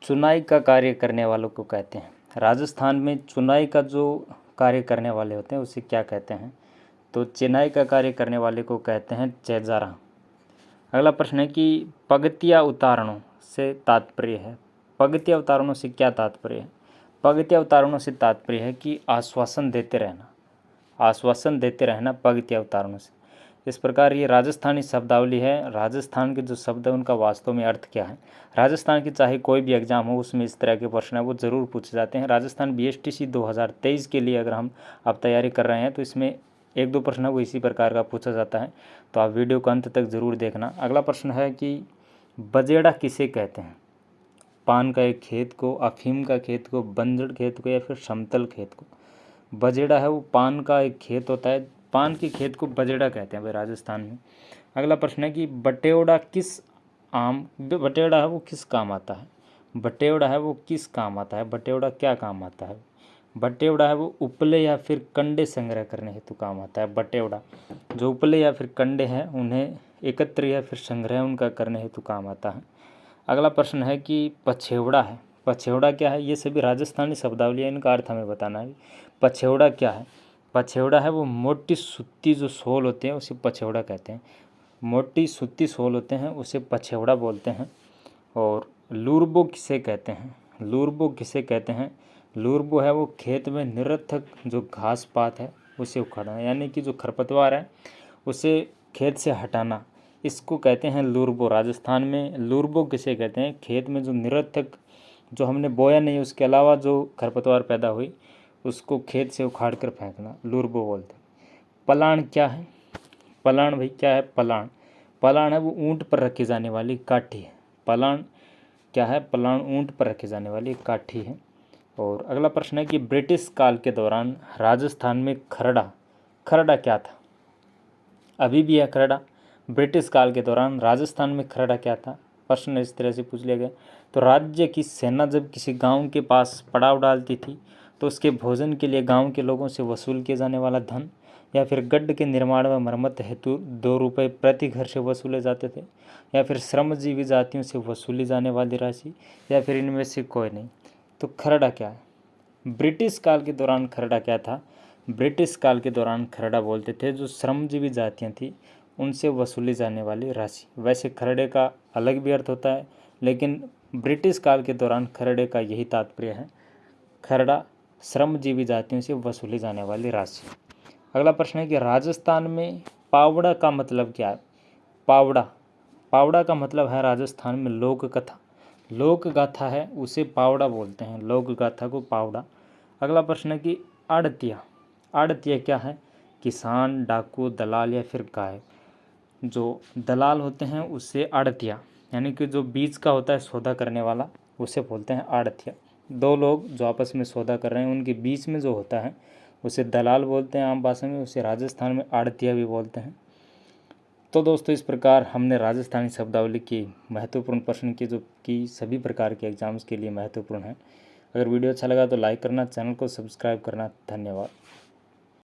चुनाई का कार्य करने वालों को कहते हैं। राजस्थान में चुनाई का जो कार्य करने वाले होते हैं उसे क्या कहते हैं? तो चिनाई का कार्य करने वाले को कहते हैं चेजारा। अगला प्रश्न है कि पगतिया उतारणों से तात्पर्य है। पगतिया उतारणों से क्या तात्पर्य है? पगतिया उतारणों से तात्पर्य है कि आश्वासन देते रहना, आश्वासन देते रहना पगतिया उतारणों से। इस प्रकार ये राजस्थानी शब्दावली है। राजस्थान के जो शब्द है उनका वास्तव में अर्थ क्या है? राजस्थान की चाहे कोई भी एग्जाम हो उसमें इस तरह के प्रश्न है वो ज़रूर पूछे जाते हैं। राजस्थान BSTC 2023 के लिए अगर हम अब तैयारी कर रहे हैं तो इसमें एक दो प्रश्न है वो इसी प्रकार का पूछा जाता है, तो आप वीडियो को अंत तक ज़रूर देखना। अगला प्रश्न है कि बजेड़ा किसे कहते हैं? पान का एक खेत को, अफीम का खेत को, बंजर खेत को या फिर समतल खेत को? बजेड़ा है वो पान का एक खेत होता है, पान के खेत को बजेड़ा कहते हैं भाई राजस्थान में। अगला प्रश्न है कि बटेवड़ा किस बटेवड़ा है वो किस काम आता है? बटेवड़ा है वो किस काम आता है? बटेवड़ा क्या काम आता है? बटेवड़ा है वो उपले या फिर कंडे संग्रह करने हेतु काम आता है। बटेवड़ा जो उपले या फिर कंडे हैं उन्हें एकत्र या फिर संग्रह उनका करने हेतु काम आता है। अगला प्रश्न है कि पछेवड़ा है, पछेवड़ा क्या है? ये सभी राजस्थानी शब्दावली है, इनका अर्थ हमें बताना है। पछेवड़ा क्या है? पछेवड़ा है वो मोटी सूती जो सोल होते हैं उसे पछेवड़ा कहते हैं। मोटी सूती सोल होते हैं उसे पछेवड़ा बोलते हैं। और लूरबो किसे कहते हैं? लूरबो किसे कहते हैं? लूरबो है वो खेत में निरर्थक जो घास पात है उसे उखाड़ना, यानी कि जो खरपतवार है उसे खेत से हटाना, इसको कहते हैं लूरबो। राजस्थान में लूरबो किसे कहते हैं? खेत में जो निरर्थक जो हमने बोया नहीं उसके अलावा जो खरपतवार पैदा हुई उसको खेत से उखाड़ कर फेंकना लूरबो बोलते हैं। पलाण क्या है? पलाण भाई क्या है? पलाण, पलाण है वो ऊंट पर रखी जाने वाली काठी है। पलाण क्या है? पलाण ऊंट पर रखी जाने वाली काठी है। और अगला प्रश्न है कि ब्रिटिश काल के दौरान राजस्थान में खरड़ा, खरड़ा क्या था? अभी भी है खरड़ा। ब्रिटिश काल के दौरान राजस्थान में खरड़ा क्या था? प्रश्न इस तरह से पूछ लिया गया। तो राज्य की सेना जब किसी गांव के पास पड़ाव डालती थी तो उसके भोजन के लिए गांव के लोगों से वसूल किए जाने वाला धन, या फिर गढ़ के निर्माण व मरम्मत हेतु 2 रुपये प्रति घर से वसूले जाते थे, या फिर श्रमजीवी जातियों से वसूली जाने वाली राशि, या फिर इनमें से कोई नहीं। तो खरड़ा क्या है? ब्रिटिश काल के दौरान खरड़ा क्या था? ब्रिटिश काल के दौरान खरड़ा बोलते थे जो श्रमजीवी जातियाँ थी उनसे वसूली जाने वाली राशि। वैसे खरड़े का अलग भी अर्थ होता है, लेकिन ब्रिटिश काल के दौरान खरड़े का यही तात्पर्य है, खरड़ा श्रमजीवी जातियों से वसूली जाने वाली राशि। अगला प्रश्न है कि राजस्थान में पावड़ा का मतलब क्या है? पावड़ा, पावड़ा का मतलब है राजस्थान में लोक कथा, लोक गाथा है उसे पावड़ा बोलते हैं, लोक गाथा को पावड़ा। अगला प्रश्न है कि आड़तिया, आड़तिया क्या है? किसान, डाकू, दलाल या फिर गाय। जो दलाल होते हैं उससे आड़तिया, यानी कि जो बीच का होता है सौदा करने वाला उसे बोलते हैं आड़तिया। दो लोग जो आपस में सौदा कर रहे हैं उनके बीच में जो होता है उसे दलाल बोलते हैं आम भाषा में, उसे राजस्थान में आड़तिया भी बोलते हैं। तो दोस्तों इस प्रकार हमने राजस्थानी शब्दावली की महत्वपूर्ण प्रश्न की जो कि सभी प्रकार के एग्जाम्स के लिए महत्वपूर्ण है। अगर वीडियो अच्छा लगा तो लाइक करना, चैनल को सब्सक्राइब करना। धन्यवाद।